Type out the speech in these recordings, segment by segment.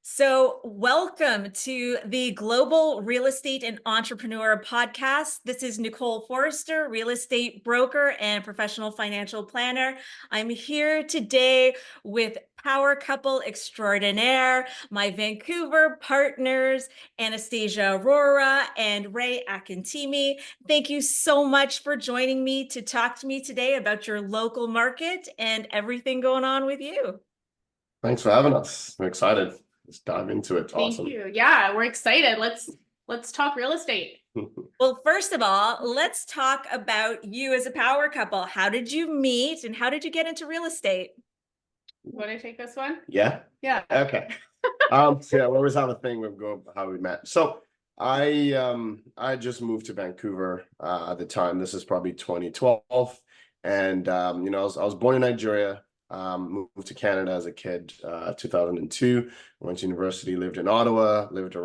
So, welcome to the Global Real Estate and Entrepreneur podcast. This is Nicole Forrester, real estate broker and professional financial planner. I'm here today with power couple extraordinaire, my Vancouver partners, Anastasia Aurora and Ray Akintemi. Thank you so much for joining me to talk to me today about your local market and everything going on with you. Thanks for having us. I'm excited. Let's dive into it. Thank Awesome. you. Yeah, we're excited. Let's talk real estate. Well, first of all, let's talk about you as a power couple. How did you meet and how did you get into real estate? Want to take this one? Yeah. Yeah. Okay. So yeah, we always have a thing with how we met. So I just moved to Vancouver at the time. This is probably 2012, and I was born in Nigeria. Moved to Canada as a kid, 2002. Went to university, lived in Ottawa, worked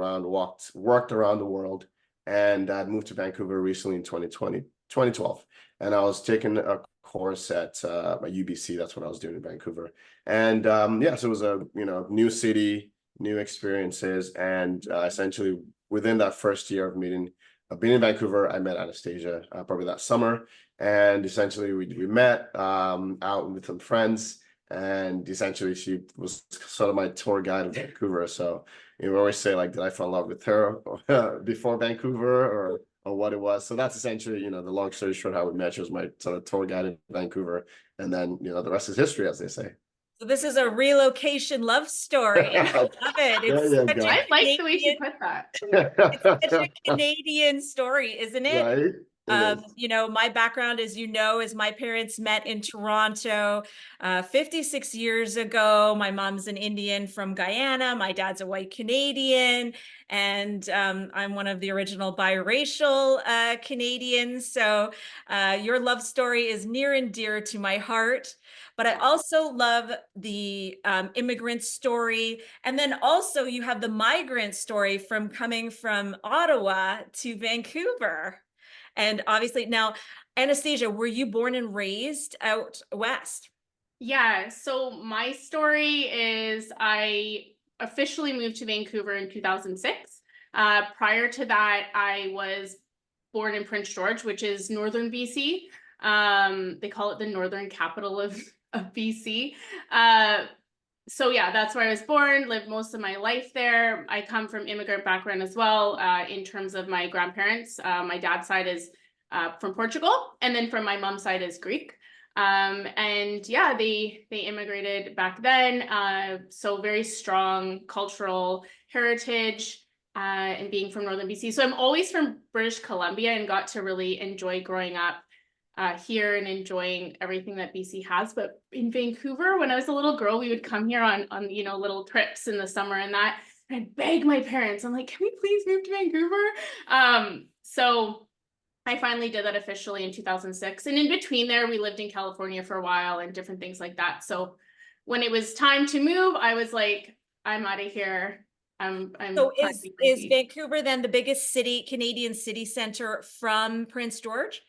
around the world, and I moved to Vancouver recently in 2012. And I was taking a course at my UBC. That's what I was doing in Vancouver. And so it was a new city, new experiences, and essentially within that first year of being in Vancouver, I met Anastasia probably that summer. And essentially we met out with some friends, and essentially she was sort of my tour guide in Vancouver. So we always say, like, did I fall in love with her before Vancouver or what it was? So that's essentially, the long story short, how we met. She was my sort of tour guide in Vancouver. And then, the rest is history, as they say. So this is a relocation love story. I love it. I like the way she put that. It's such a Canadian story, isn't it? Right. My background, as you know, is my parents met in Toronto 56 years ago. My mom's an Indian from Guyana. My dad's a white Canadian. And I'm one of the original biracial Canadians. So your love story is near and dear to my heart. But I also love the immigrant story. And then also you have the migrant story from coming from Ottawa to Vancouver. And obviously now, Anastasia, were you born and raised out west? Yeah, so my story is I officially moved to Vancouver in 2006. Prior to that, I was born in Prince George, which is northern BC. They call it the northern capital of BC. So yeah, that's where I was born, lived most of my life there. I come from immigrant background as well, in terms of my grandparents. My dad's side is from Portugal, and then from my mom's side is Greek. And yeah, they immigrated back then. So very strong cultural heritage, and being from northern BC. So I'm always from British Columbia and got to really enjoy growing up here and enjoying everything that BC has. But in Vancouver, when I was a little girl, we would come here on little trips in the summer and that. And I'd beg my parents, I'm like, can we please move to Vancouver? So I finally did that officially in 2006. And in between there, we lived in California for a while and different things like that. So when it was time to move, I was like, I'm out of here. So is Vancouver then the biggest Canadian city center from Prince George?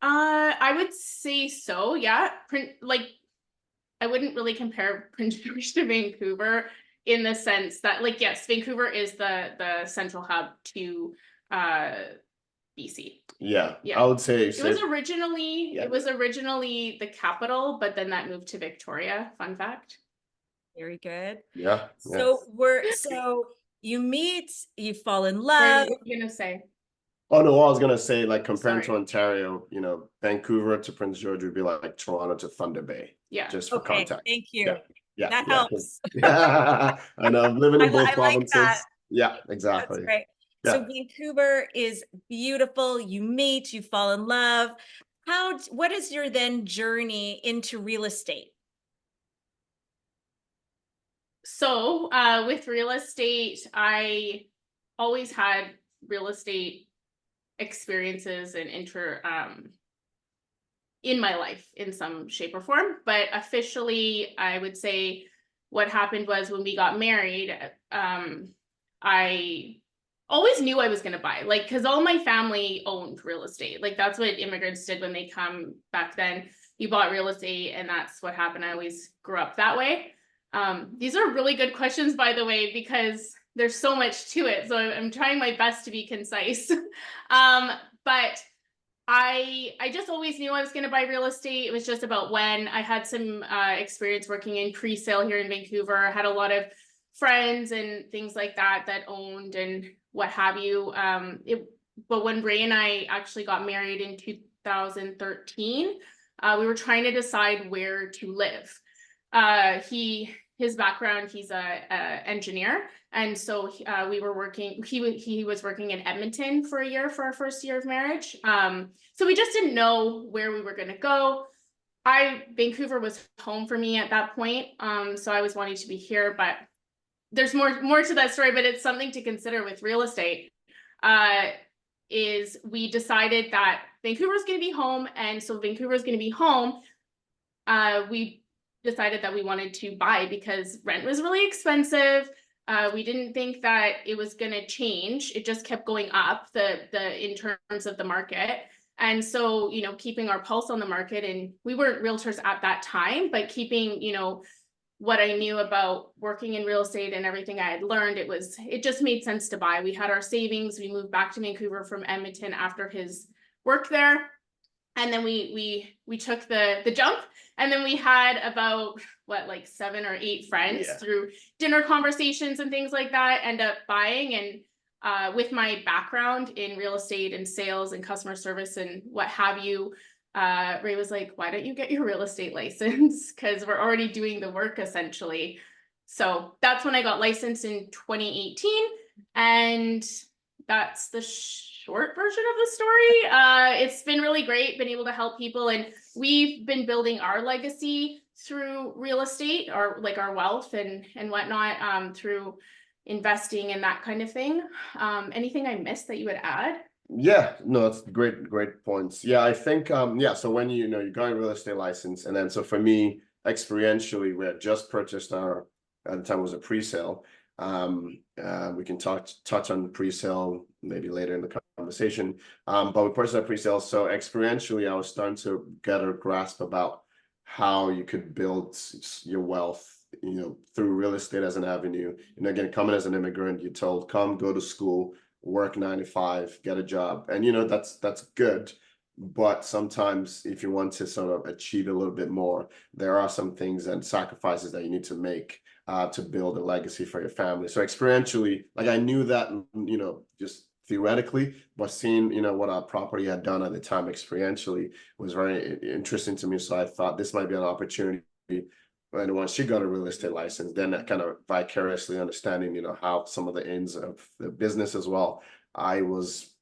I would say so, yeah. I wouldn't really compare Prince George to Vancouver in the sense that, like, yes, Vancouver is the central hub to BC. Yeah, I would say it was originally the capital, but then that moved to Victoria. Fun fact. Very good. Yeah. So you meet, you fall in love. What are you gonna say? Oh no, I was gonna say, like, comparing to Ontario, Vancouver to Prince George would be like Toronto to Thunder Bay. Yeah. Just for context. Thank you. Yeah. That helps. Yeah. I know, I'm living in both provinces. Like that. Yeah, exactly. That's great. Yeah. So Vancouver is beautiful. You meet, you fall in love. What is your then journey into real estate? So with real estate, I always had real estate experiences and in my life in some shape or form. But officially, I would say what happened was when we got married, I always knew I was going to buy, like, because all my family owned real estate. Like, that's what immigrants did when they come back then. You bought real estate, and that's what happened. I always grew up that way. These are really good questions, by the way, because there's so much to it. So I'm trying my best to be concise. But I just always knew I was going to buy real estate. It was just about when. I had some experience working in pre-sale here in Vancouver. I had a lot of friends and things like that that owned and what have you. But when Ray and I actually got married in 2013, we were trying to decide where to live. His background, he's a engineer, and so we were working. He was working in Edmonton for a year for our first year of marriage. So we just didn't know where we were going to go. Vancouver was home for me at that point, so I was wanting to be here. But there's more to that story. But it's something to consider with real estate. Is we decided that Vancouver was going to be home, and so Vancouver is going to be home. We decided that we wanted to buy because rent was really expensive. We didn't think that it was going to change. It just kept going up in terms of the market. And so, you know, keeping our pulse on the market, and we weren't realtors at that time, but keeping, you know, what I knew about working in real estate and everything I had learned, it just made sense to buy. We had our savings. We moved back to Vancouver from Edmonton after his work there. And then we took the jump, and then we had about like 7 or 8 friends through dinner conversations and things like that end up buying. And with my background in real estate and sales and customer service and what have you, Ray was like, why don't you get your real estate license? Because we're already doing the work essentially. So that's when I got licensed in 2018. And that's the short version of the story. It's been really great, been able to help people, and we've been building our legacy through real estate, or like our wealth and whatnot, through investing and that kind of thing. Anything I missed that you would add? Yeah, no, that's great points. Yeah, I think so when you got a real estate license, and then so for me, experientially, we had just purchased our, at the time it was a pre-sale. We can touch on pre-sale maybe later in the conversation. But we purchased a pre-sale, so experientially I was starting to get a grasp about how you could build your wealth, through real estate as an avenue. Again, coming as an immigrant, you're told, come, go to school, work 9 to 5, get a job. And that's good. But sometimes if you want to sort of achieve a little bit more, there are some things and sacrifices that you need to make to build a legacy for your family. So experientially, like I knew that, just theoretically, but seeing, what our property had done at the time experientially was very interesting to me. So I thought this might be an opportunity. And once she got a real estate license, then that kind of vicariously understanding, how some of the ends of the business as well.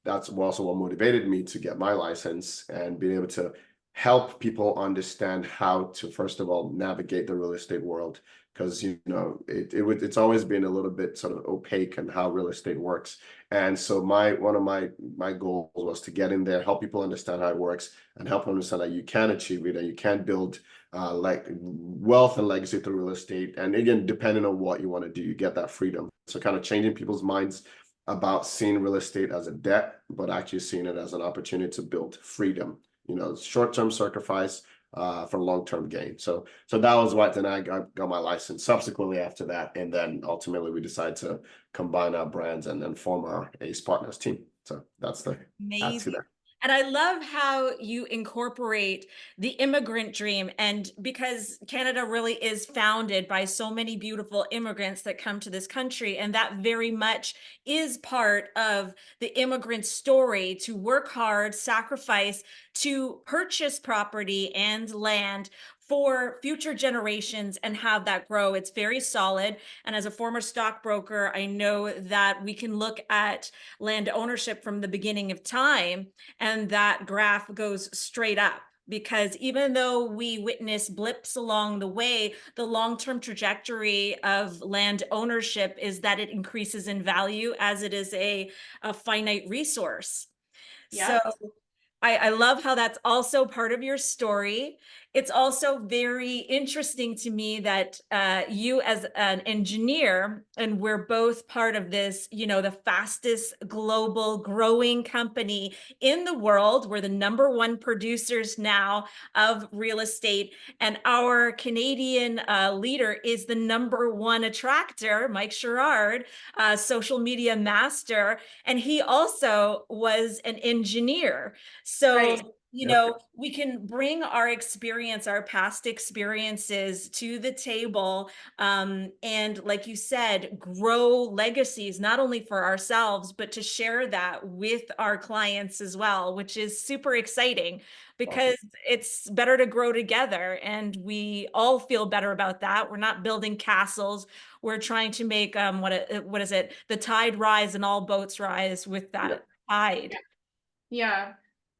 That's also what motivated me to get my license and being able to help people understand how to, first of all, navigate the real estate world. Because, it's always been a little bit sort of opaque in how real estate works. And so one of my goals was to get in there, help people understand how it works, and help them understand that you can achieve it, and you can build like wealth and legacy through real estate. And again, depending on what you want to do, you get that freedom. So kind of changing people's minds about seeing real estate as a debt, but actually seeing it as an opportunity to build freedom, short-term sacrifice for long-term gain. So that was what, then I got my license subsequently after that. And then ultimately we decided to combine our brands and then form our ACEPartners team. So that's amazing. And I love how you incorporate the immigrant dream, and because Canada really is founded by so many beautiful immigrants that come to this country, and that very much is part of the immigrant story, to work hard, sacrifice, to purchase property and land for future generations and have that grow. It's very solid. And as a former stockbroker, I know that we can look at land ownership from the beginning of time, and that graph goes straight up. Because even though we witness blips along the way, the long-term trajectory of land ownership is that it increases in value as it is a finite resource. Yeah. So I love how that's also part of your story. It's also very interesting to me that you as an engineer, and we're both part of this, you know, the fastest global growing company in the world. We're the #1 producers now of real estate. And our Canadian leader is the #1 attractor, Mike Sherrard, social media master. And he also was an engineer. So Right. you know, we can bring our experience, our past experiences to the table. And like you said, grow legacies, not only for ourselves, but to share that with our clients as well, which is super exciting because it's better to grow together. And we all feel better about that. We're not building castles. We're trying to make, what is it? The tide rise and all boats rise with that tide. Yeah.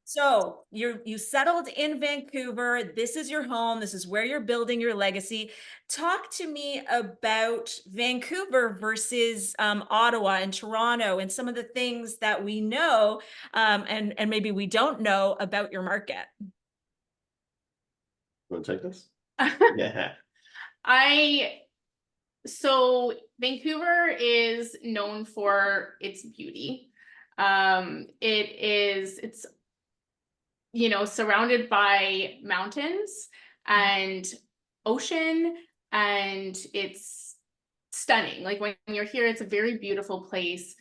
So you settled in Vancouver. This is your home. This is where you're building your legacy. Talk to me about Vancouver versus Ottawa and Toronto and some of the things that we know and maybe we don't know about your market. Want to take this? Yeah. So Vancouver is known for its beauty. It's you know, surrounded by mountains and ocean, and it's stunning. Like when you're here, it's a very beautiful place.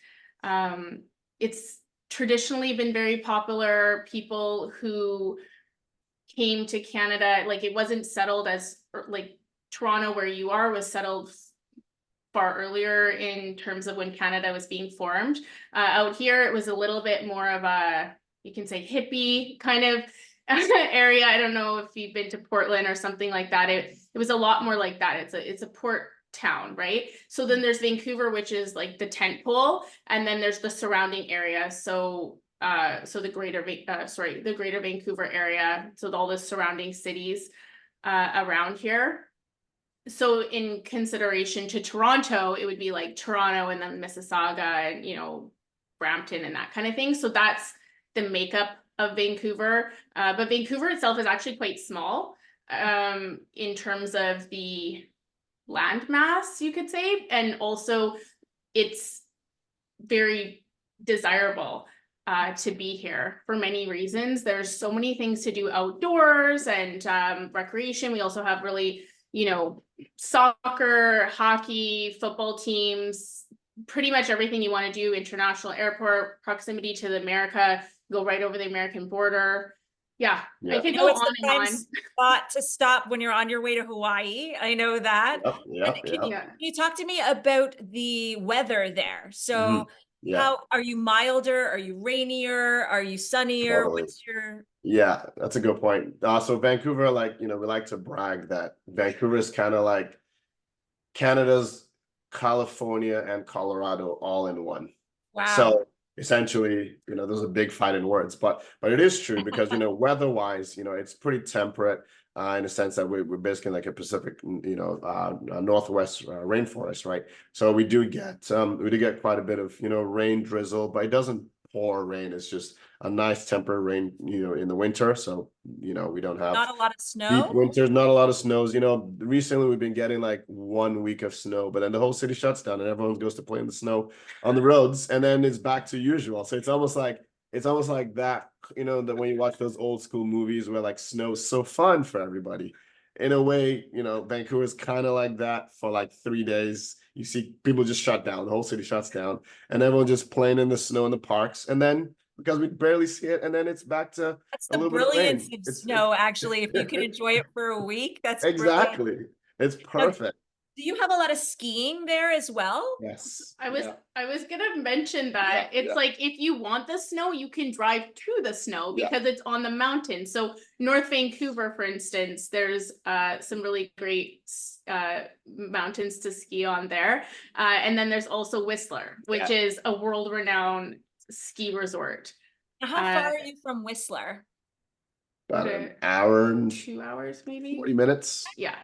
It's traditionally been very popular. People who came to Canada, like it wasn't settled as like Toronto, where you are, was settled far earlier in terms of when Canada was being formed. Out here, it was a little bit more of a, you can say, hippie kind of area. I don't know if you've been to Portland or something like that. It was a lot more like that. It's a port town, right? So then there's Vancouver, which is like the tent pole, and then there's the surrounding area. So the greater Vancouver area. So all the surrounding cities around here. So in consideration to Toronto, it would be like Toronto and then Mississauga and, you know, Brampton and that kind of thing. So that's the makeup of Vancouver. But Vancouver itself is actually quite small in terms of the land mass, you could say. And also it's very desirable to be here for many reasons. There's so many things to do outdoors and recreation. We also have really, you know, soccer, hockey, football teams, pretty much everything you want to do. International airport, proximity to the America, go right over the American border. Yeah. I could go it's on the and prime on. spot to stop when you're on your way to Hawaii. I know that. Can you talk to me about the weather there? So how are you milder? Are you rainier? Are you sunnier? Totally. What's your Yeah, that's a good point. So Vancouver, like, you know, we like to brag that Vancouver is kind of like Canada's California and Colorado all in one. wow. So essentially, you know, there's a big fight in words, but it is true because, you know, weather-wise, you know, it's pretty temperate in a sense that we're basically like a Pacific, you know, Northwest rainforest, right? So we do get quite a bit of, you know, rain, drizzle, but it doesn't pour rain. It's just a nice temperate rain, you know, in the winter. So, you know, we don't have Not a lot of deep snow. winters, not a lot of snows. You know, recently we've been getting like 1 week of snow, but then the whole city shuts down and everyone goes to play in the snow on the roads, and then it's back to usual. So it's almost like that, you know, that when you watch those old school movies where like snow is so fun for everybody. In a way, you know, Vancouver is kind of like that for like 3 days. You see people just shut down, the whole city shuts down, and everyone just playing in the snow in the parks, and then because we barely see it, and then it's back to That's a the little bit of rain. brilliance of snow, actually. If you can enjoy it for a week, that's brilliant. Exactly. It's perfect. Do you have a lot of skiing there as well? Yes. I was gonna mention that. It's like if you want the snow, you can drive to the snow because it's on the mountain. So North Vancouver, for instance, there's some really great mountains to ski on there. And then there's also Whistler, which is a world-renowned ski resort. How far are you from Whistler? About an hour and 2 hours, maybe 40 minutes. Yeah.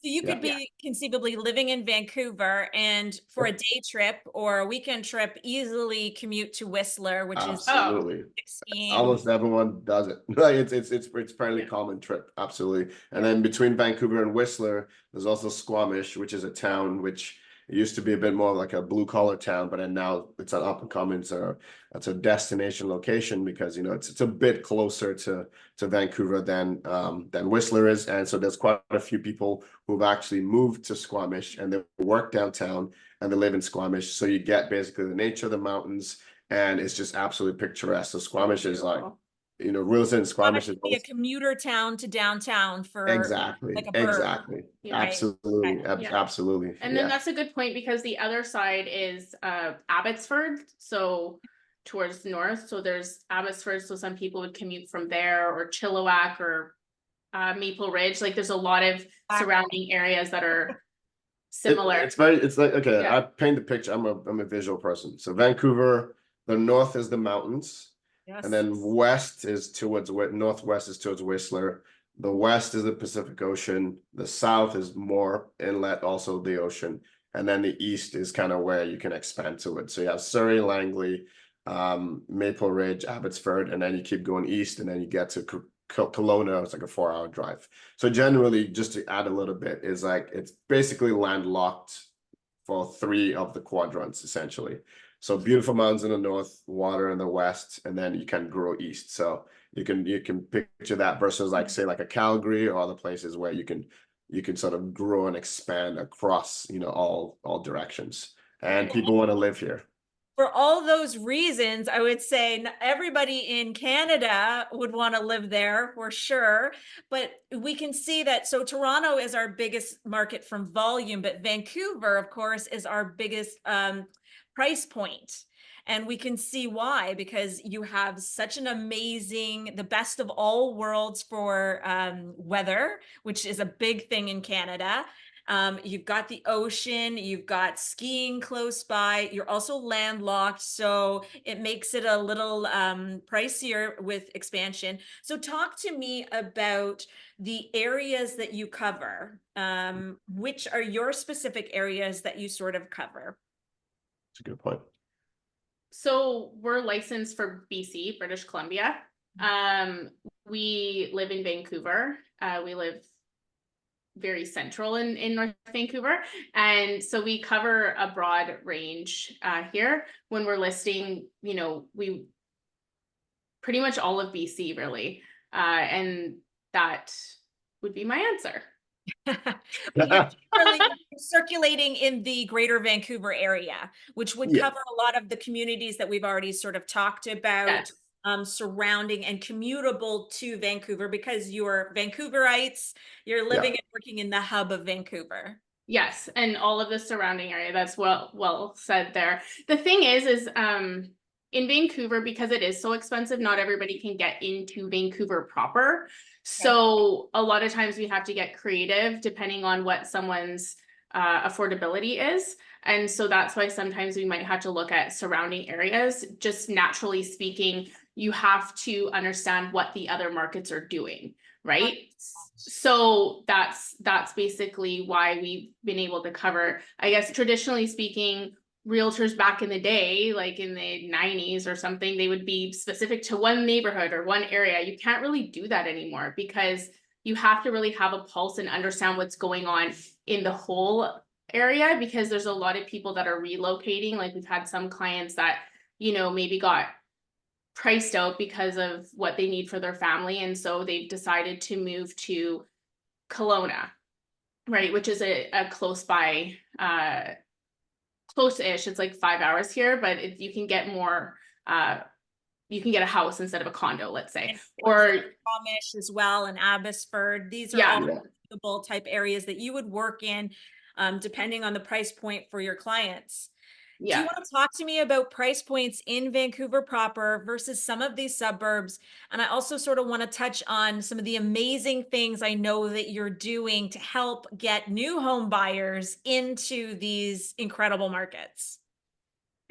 So you could Yeah. be conceivably living in Vancouver and for a day trip or a weekend trip, easily commute to Whistler, which is Oh, Absolutely. 16. Almost everyone does it. Like it's fairly Yeah. common trip. Absolutely. And then between Vancouver and Whistler, there's also Squamish, which is a town which it used to be a bit more like a blue collar town, but then now it's an up and coming. So it's a destination location because you know it's a bit closer to Vancouver than Whistler is. And so there's quite a few people who've actually moved to Squamish and they work downtown and they live in Squamish. So you get basically the nature of the mountains and it's just absolutely picturesque. So Squamish is like, you know, real estate in Squamish is Be a commuter town to downtown for like exactly, a bird, exactly, Yeah. right? absolutely, Okay. Yeah. absolutely. And then that's a good point because the other side is Abbotsford, so towards north. So there's Abbotsford, so some people would commute from there, or Chilliwack, or Maple Ridge. Like there's a lot of surrounding areas that are similar. It's like okay, Yeah. I paint the picture. I'm a visual person. So Vancouver, the north is the mountains, Yes. and then west is towards northwest is towards Whistler. The west is the Pacific Ocean. The south is more inlet, also the ocean, and then the east is kind of where you can expand to it. So you have Surrey, Langley, Maple Ridge, Abbotsford, and then you keep going east, and then you get to Kelowna. It's like a 4-hour drive. So generally, just to add a little bit, is like it's basically landlocked for 3 of the quadrants essentially. So beautiful mountains in the north, water in the west, and then you can grow east. So you can picture that versus like say like a Calgary or other places where you can sort of grow and expand across, you know, all directions. And people want to live here. For all those reasons, I would say everybody in Canada would want to live there for sure. But we can see that. So Toronto is our biggest market from volume, but Vancouver, of course, is our biggest price point. And we can see why, because you have such an amazing, the best of all worlds for weather, which is a big thing in Canada. You've got the ocean, you've got skiing close by, you're also landlocked, so it makes it a little pricier with expansion. So talk to me about the areas that you cover. Which are your specific areas that you sort of cover? That's a good point. So we're licensed for BC, British Columbia. We live in Vancouver. We live very central in North Vancouver. And so we cover a broad range here. When we're listing, you know, we pretty much all of BC really. And that would be my answer. You're circulating in the greater Vancouver area, which would Yeah. cover a lot of the communities that we've already sort of talked about. Yes. Surrounding and commutable to Vancouver because you're Vancouverites, you're living and working in the hub of Vancouver. Yes, and all of the surrounding area. That's well said there. The thing is in Vancouver, because it is so expensive, not everybody can get into Vancouver proper. So a lot of times we have to get creative depending on what someone's affordability is. And so that's why sometimes we might have to look at surrounding areas. Just naturally speaking, you have to understand what the other markets are doing, right? So that's basically why we've been able to cover, I guess, traditionally speaking, realtors back in the day, like in the 90s or something, they would be specific to one neighborhood or one area. You can't really do that anymore because you have to really have a pulse and understand what's going on in the whole area, because there's a lot of people that are relocating. Like we've had some clients that, you know, maybe got priced out because of what they need for their family. And so they've decided to move to Kelowna, right? Which is a close by, close-ish. It's like 5 hours here, but if you can get more, you can get a house instead of a condo, let's say. Or Squamish as well and Abbotsford. These are all affordable type areas that you would work in, depending on the price point for your clients. Do you want to talk to me about price points in Vancouver proper versus some of these suburbs? And I also sort of want to touch on some of the amazing things I know that you're doing to help get new home buyers into these incredible markets.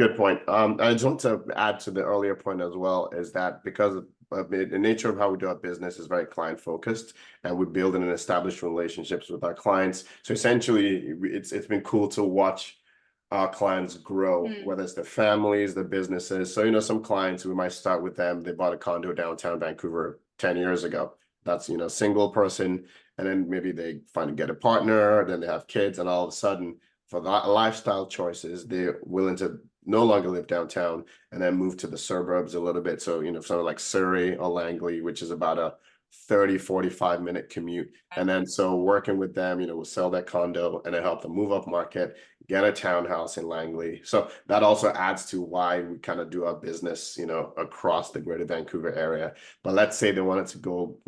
Good point. I just want to add to the earlier point as well, is that because of the nature of how we do our business is very client focused, and we build and establish relationships with our clients. So essentially, it's been cool to watch our clients grow, whether it's their families, their businesses. So, some clients, we might start with them. They bought a condo downtown Vancouver 10 years ago. That's, single person. And then maybe they finally get a partner, then they have kids, and all of a sudden, for that lifestyle choices, they're willing to no longer live downtown and then move to the suburbs a little bit. So, something like Surrey or Langley, which is about a 30-45 minute commute. And then so working with them, we'll sell that condo and then help them move up market, get a townhouse in Langley. So that also adds to why we kind of do our business, across the greater Vancouver area. But let's say they wanted to go,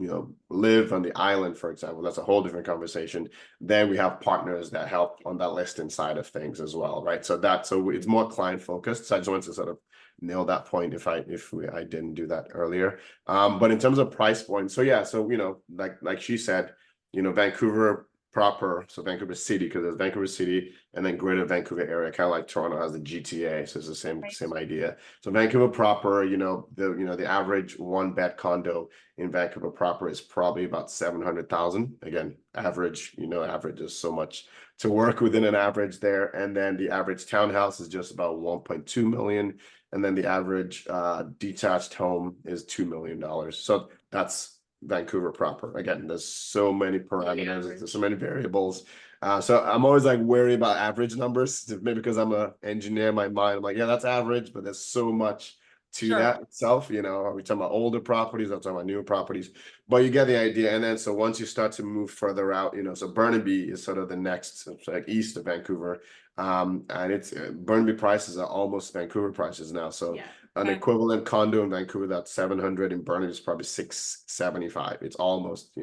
live on the island, for example, that's a whole different conversation. Then we have partners that help on that listing side of things as well, right? So it's more client focused. So I just wanted to sort of nail that point if I didn't do that earlier. But in terms of price points, so yeah, so like she said, Vancouver proper, so Vancouver City, because there's Vancouver City and then greater Vancouver area, kind of like Toronto has the GTA, so it's the same idea. So Vancouver proper, the average one bed condo in Vancouver proper is probably about 700,000. Again, average, average is so much to work within an average there. And then the average townhouse is just about 1.2 million. And then the average detached home is $2 million. So that's Vancouver proper. Again, there's so many parameters, there's so many variables. So I'm always like wary about average numbers, maybe because I'm an engineer in my mind. I'm like, yeah, that's average, but there's so much to that itself. Are we talking about older properties? I'm talking about newer properties, but you get the idea. And then so once you start to move further out, so Burnaby is sort of the next, like east of Vancouver. And it's Burnaby prices are almost Vancouver prices now. So an equivalent condo in Vancouver that's 700 in Burnaby is probably 675. It's almost,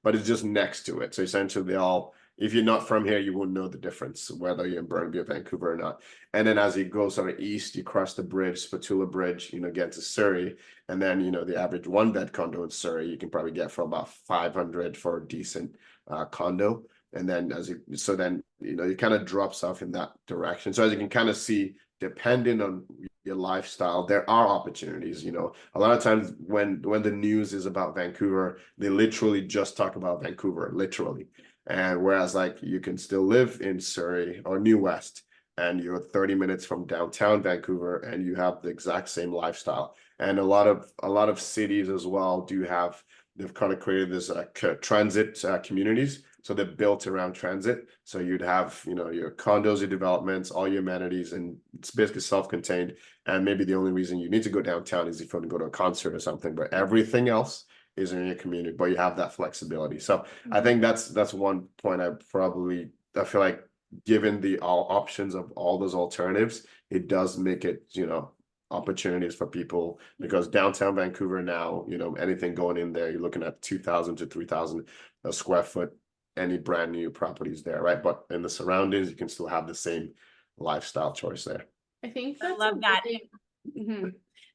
but it's just next to it. So essentially they all, if you're not from here, you won't know the difference, whether you're in Burnaby or Vancouver or not. And then as you go sort of east, you cross the bridge, Spatula Bridge, get to Surrey. And then, the average one bed condo in Surrey, you can probably get for about 500 for a decent condo. And then it kind of drops off in that direction. So as you can kind of see, depending on your lifestyle, there are opportunities. A lot of times when the news is about Vancouver, they literally just talk about Vancouver, literally. And whereas like you can still live in Surrey or New West and you're 30 minutes from downtown Vancouver and you have the exact same lifestyle. And a lot of cities as well they've kind of created this transit communities. So they're built around transit. So you'd have, your condos, your developments, all your amenities, and it's basically self-contained. And maybe the only reason you need to go downtown is if you want to go to a concert or something, but everything else is in your community, but you have that flexibility. So I think that's one point I feel like given the all options of all those alternatives, it does make it, opportunities for people, because downtown Vancouver now, anything going in there, you're looking at 2,000 to 3,000 a square foot, any brand new properties there, right? But in the surroundings, you can still have the same lifestyle choice there. I think I love that.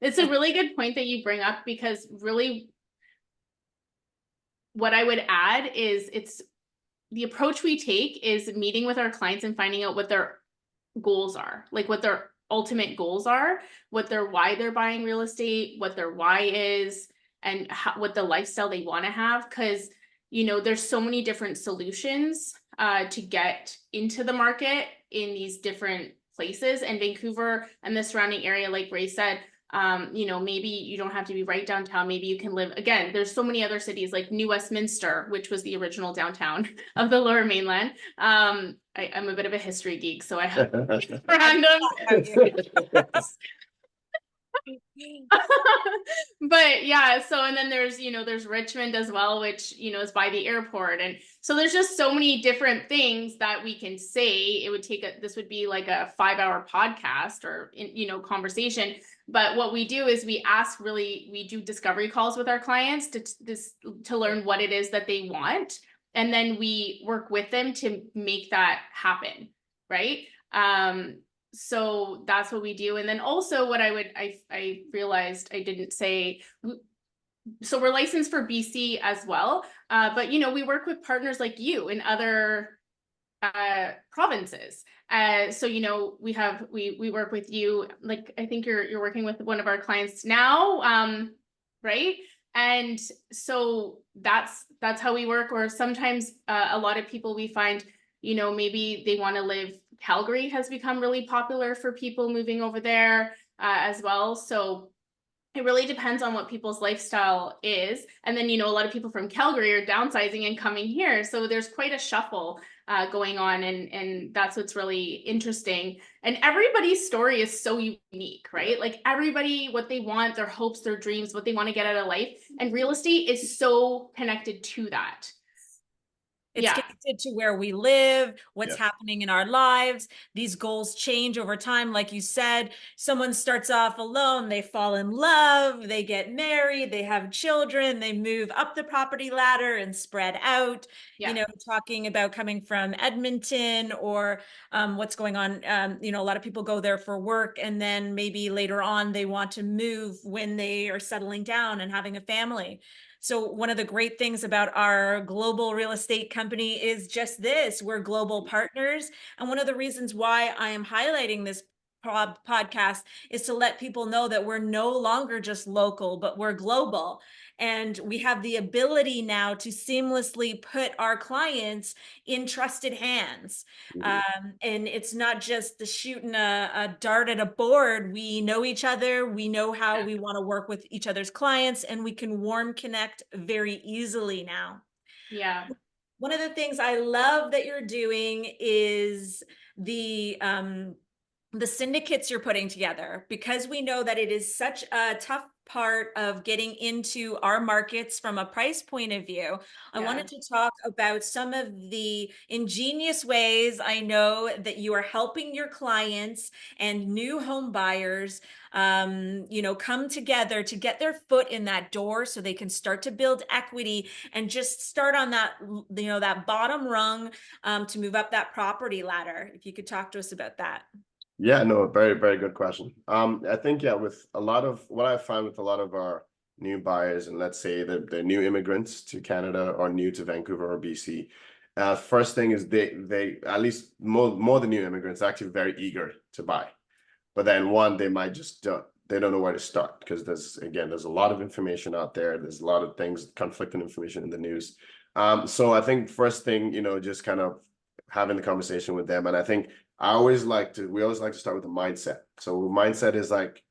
It's a really good point that you bring up, because really what I would add is it's the approach we take is meeting with our clients and finding out what their goals are, like what their ultimate goals are, why they're buying real estate, what their why is, and what the lifestyle they want to have. Because there's so many different solutions to get into the market in these different places. And Vancouver and the surrounding area, like Ray said, maybe you don't have to be right downtown. Maybe you can live, again, there's so many other cities like New Westminster, which was the original downtown of the Lower Mainland. I'm a bit of a history geek, so I have random. But yeah, so and then there's Richmond as well, which is by the airport, and so there's just so many different things that we can say. This would be like a 5-hour podcast or conversation. But what we do is we do discovery calls with our clients to learn what it is that they want, and then we work with them to make that happen, right? So that's what we do. And then also what I realized I didn't say, so we're licensed for BC as well. But we work with partners like you in other provinces. So, you know, we work with you, like, I think you're working with one of our clients now, right? And so that's how we work. Or sometimes a lot of people we find, you know, maybe they want to live, Calgary has become really popular for people moving over there as well. So it really depends on what people's lifestyle is. And then, you know, a lot of people from Calgary are downsizing and coming here. So there's quite a shuffle going on. And that's what's really interesting. And everybody's story is so unique, right? Like everybody, what they want, their hopes, their dreams, what they want to get out of life. And real estate is so connected to that. It's Yeah. connected to where we live, what's Yeah. happening in our lives. These goals change over time. Like you said, someone starts off alone, they fall in love, they get married, they have children, they move up the property ladder and spread out. Yeah. You know, talking about coming from Edmonton or what's going on. You know, a lot of people go there for work, and then maybe later on they want to move when they are settling down and having a family. So one of the great things about our global real estate company is just this: we're global partners. And one of the reasons why I am highlighting this podcast is to let people know that we're no longer just local, but we're global. And we have the ability now to seamlessly put our clients in trusted hands. And it's not just the shooting a dart at a board. We know each other. We know how we want to work with each other's clients, and we can warm connect very easily now. Yeah. One of the things I love that you're doing is the syndicates you're putting together, because we know that it is such a tough part of getting into our markets from a price point of view. I wanted to talk about some of the ingenious ways I know that you are helping your clients and new home buyers, you know, come together to get their foot in that door so they can start to build equity and just start on that, you know, that bottom rung to move up that property ladder. If you could talk to us about that. Yeah, no, very, very good question. I think, yeah, with a lot of what I find with a lot of our new buyers, and let's say the new immigrants to Canada or new to Vancouver or BC, first thing is they at least more than new immigrants are actually very eager to buy. But then they might just they don't know where to start, because there's a lot of information out there. There's a lot of things, conflicting information in the news. So I think first thing, you know, just kind of having the conversation with them. And I think we always like to start with the mindset. So mindset is like,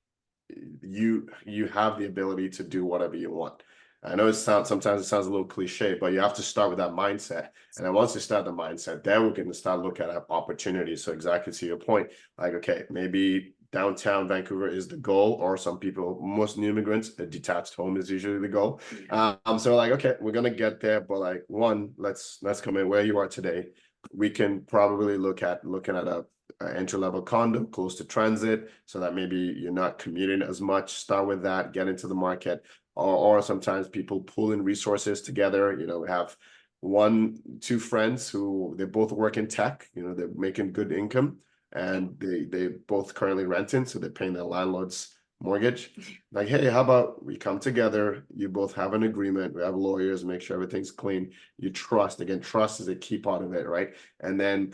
you have the ability to do whatever you want. I know sometimes it sounds a little cliche, but you have to start with that mindset. And then once you start the mindset, then we're going to start looking at opportunities. So exactly to your point, like, okay, maybe downtown Vancouver is the goal, or some people, most new immigrants, a detached home is usually the goal. So like, okay, we're gonna get there, but like, let's come in where you are today. We can probably looking at a entry-level condo close to transit, so that maybe you're not commuting as much. Start with that, get into the market. Or sometimes people pull in resources together. You know, we have 2 friends who they both work in tech. You know, they're making good income, and they both currently renting, so they're paying their landlord's mortgage. Like, hey, how about we come together? You both have an agreement. We have lawyers, make sure everything's clean. You trust. Again, trust is a key part of it, right? And then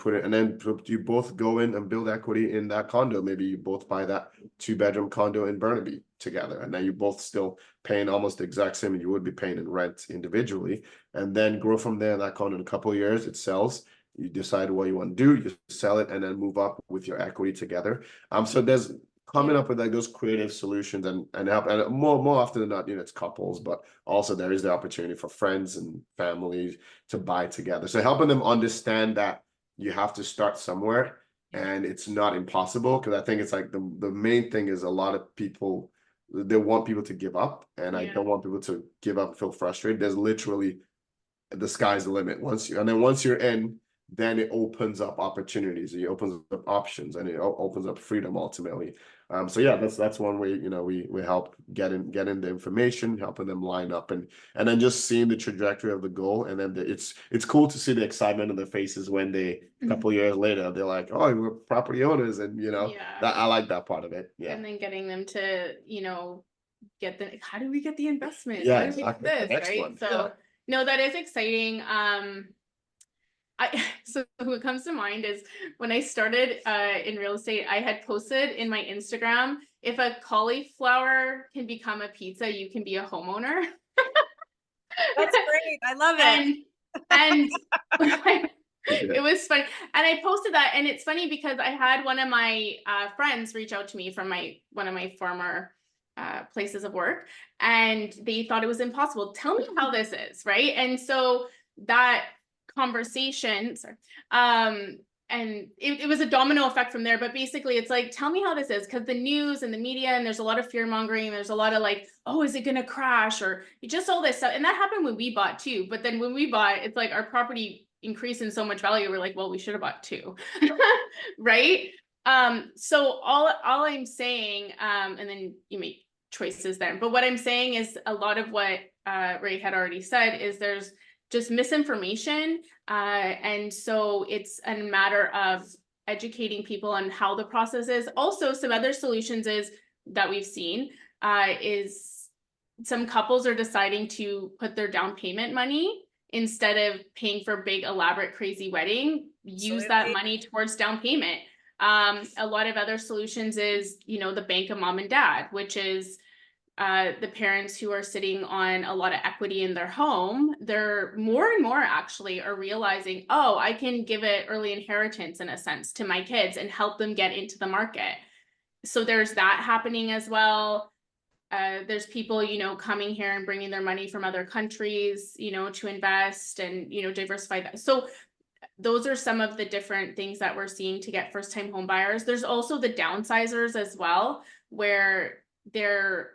you both go in and build equity in that condo. Maybe you both buy that 2-bedroom condo in Burnaby together, and then you both still paying almost the exact same you would be paying in rent individually, and then grow from there. That condo in a couple of years, it sells. You decide what you want to do, you sell it, and then move up with your equity together. So there's coming up with like those creative solutions and help, and more often than not, you know, it's couples, but also there is the opportunity for friends and families to buy together. So helping them understand that you have to start somewhere, and it's not impossible, because I think it's like the main thing is a lot of people, they want people to give up, and I don't want people to give up and feel frustrated. There's literally, the sky's the limit. Once you're in, then it opens up opportunities, it opens up options, and it opens up freedom ultimately. So yeah, that's one way, you know, we help get in the information, helping them line up, and then just seeing the trajectory of the goal. And then it's cool to see the excitement on their faces when they, a couple of years later, they're like, oh, we're property owners, and you know, that I like that part of it. Yeah. And then getting them to, you know, how do we get the investment? Yeah, how do we get this? Excellent. Right. So no, that is exciting. So what comes to mind is when I started in real estate, I had posted in my Instagram, if a cauliflower can become a pizza, you can be a homeowner. That's great. I love it. And it was funny. And I posted that, and it's funny because I had one of my friends reach out to me from one of my former places of work, and they thought it was impossible. Tell me how this is, right? And so that conversation, sorry, and it was a domino effect from there. But basically, it's like, tell me how this is, because the news and the media, and there's a lot of fear mongering. There's a lot of like, oh, is it going to crash, or just all this stuff. And that happened when we bought too. But then when we bought, it's like our property increased in so much value. We're like, well, we should have bought two, right? So all I'm saying, and then you make choices there. But what I'm saying is a lot of what Ray had already said is there's just misinformation. And so it's a matter of educating people on how the process is. Also, some other solutions is that we've seen is some couples are deciding to put their down payment money instead of paying for big, elaborate, crazy wedding, use that money towards down payment. A lot of other solutions is, the bank of mom and dad, which is the parents who are sitting on a lot of equity in their home. They're more and more actually are realizing, oh, I can give it early inheritance in a sense to my kids and help them get into the market. So there's that happening as well. There's people, coming here and bringing their money from other countries, to invest and, diversify that. So those are some of the different things that we're seeing to get first-time home buyers. There's also the downsizers as well, where they're,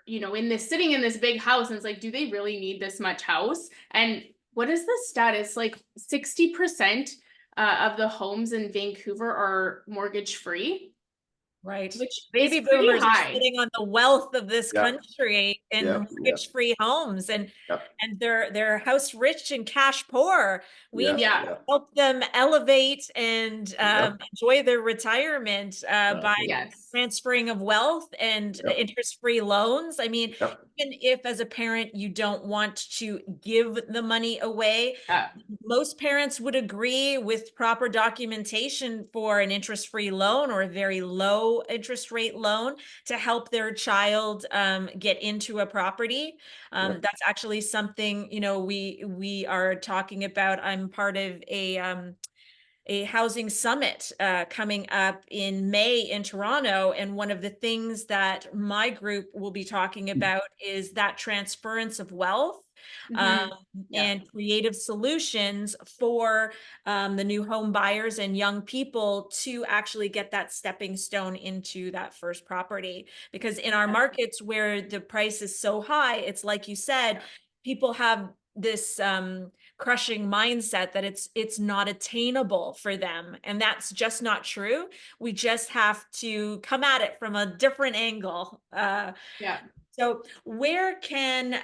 sitting in this big house, and it's like, do they really need this much house? And what is the status? Like 60% of the homes in Vancouver are mortgage-free. Right. Which baby is pretty boomers are high. sitting on the wealth of this Yeah. country in Yeah, mortgage-free homes, and yeah, they're house rich and cash poor. We yeah, need Yeah. to help them elevate and yeah, enjoy their retirement by Yes. transferring of wealth and Yep. interest-free loans. I mean, Yep. even if as a parent you don't want to give the money away, Yeah. most parents would agree with proper documentation for an interest-free loan or a very low interest rate loan to help their child get into a property. Yep. That's actually something, we are talking about. I'm part of a housing summit coming up in May in Toronto. And one of the things that my group will be talking about is that transference of wealth Yeah. and creative solutions for the new home buyers and young people to actually get that stepping stone into that first property. Because in our markets where the price is so high, it's like you said, people have this crushing mindset that it's not attainable for them, and that's just not true. We just have to come at it from a different angle. Yeah. So where can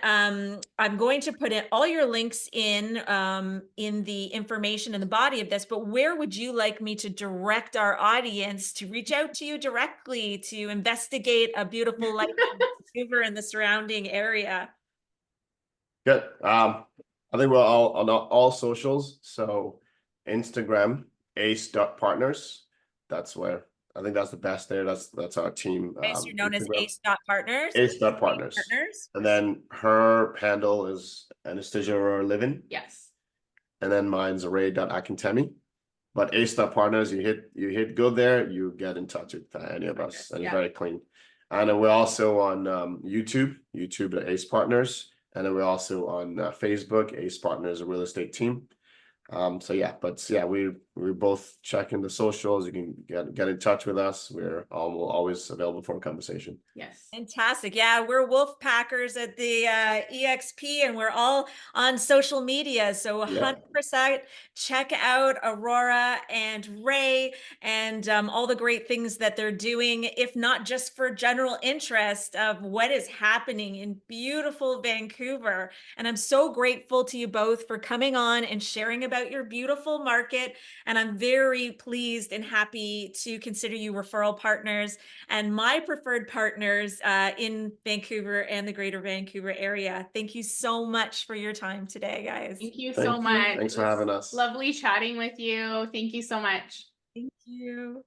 I'm going to put in all your links in the information in the body of this, but where would you like me to direct our audience to reach out to you directly to investigate a beautiful life in Vancouver and the surrounding area? Good. I think we're all on all socials. So Instagram, ace.partners. That's where I think that's the best there. That's our team. Okay, so you're known as Instagram. ACE.Partners. Ace.partners. And then her handle is Anastasia Aurora Living. Yes. And then mine's Ray.Akintemi. But ace.partners, you hit go there, you get in touch with any of us. And it's very clean. And then we're also on YouTube at Ace Partners. And then we're also on Facebook, ACEPartners, a real estate team. So yeah, but yeah, we're both checking the socials. You can get in touch with us. We're always available for a conversation. Yes. Fantastic. Yeah, we're wolf packers at the EXP, and we're all on social media. So 100% check out Aurora and Ray and all the great things that they're doing, if not just for general interest of what is happening in beautiful Vancouver. And I'm so grateful to you both for coming on and sharing about your beautiful market And I'm very pleased and happy to consider you referral partners and my preferred partners in Vancouver and the greater Vancouver area. Thank you so much for your time today, guys. Thank you Thank so you. much. Thanks for having us. Lovely chatting with you. Thank you so much. Thank you.